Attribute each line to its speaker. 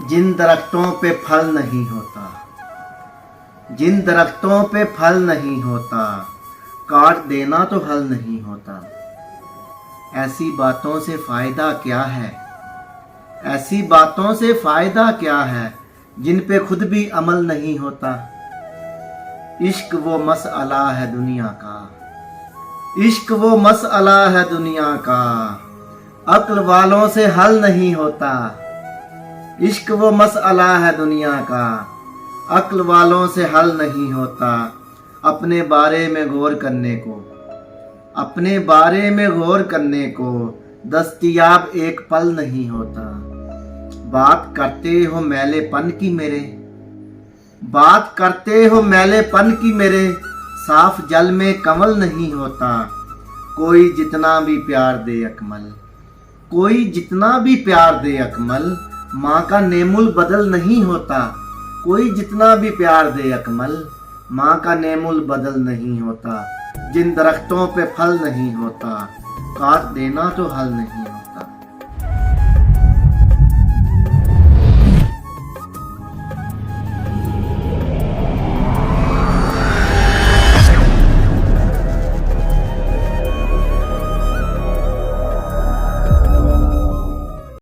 Speaker 1: जिन दरख्तों पे फल नहीं होता, जिन दरख्तों पे फल नहीं होता, काट देना तो हल नहीं होता। ऐसी बातों से फ़ायदा क्या है, ऐसी बातों से फ़ायदा क्या है, जिन पे खुद भी अमल नहीं होता। इश्क वो मसअला है दुनिया का, इश्क वो मसअला है दुनिया का, अक्ल वालों से हल नहीं होता। इश्क वो मसअला है दुनिया का, अक्ल वालों से हल नहीं होता। अपने बारे में गौर करने को, अपने बारे में गौर करने को दस्तयाब एक पल नहीं होता। बात करते हो मैलेपन की मेरे, बात करते हो मैलेपन की मेरे, साफ जल में कमल नहीं होता। कोई जितना भी प्यार दे अकमल, कोई जितना भी प्यार दे अकमल, माँ का नेमुल बदल नहीं होता। कोई जितना भी प्यार दे अकमल, माँ का नेमुल बदल नहीं होता। जिन दरख्तों पे फल नहीं होता, काट देना तो हल नहीं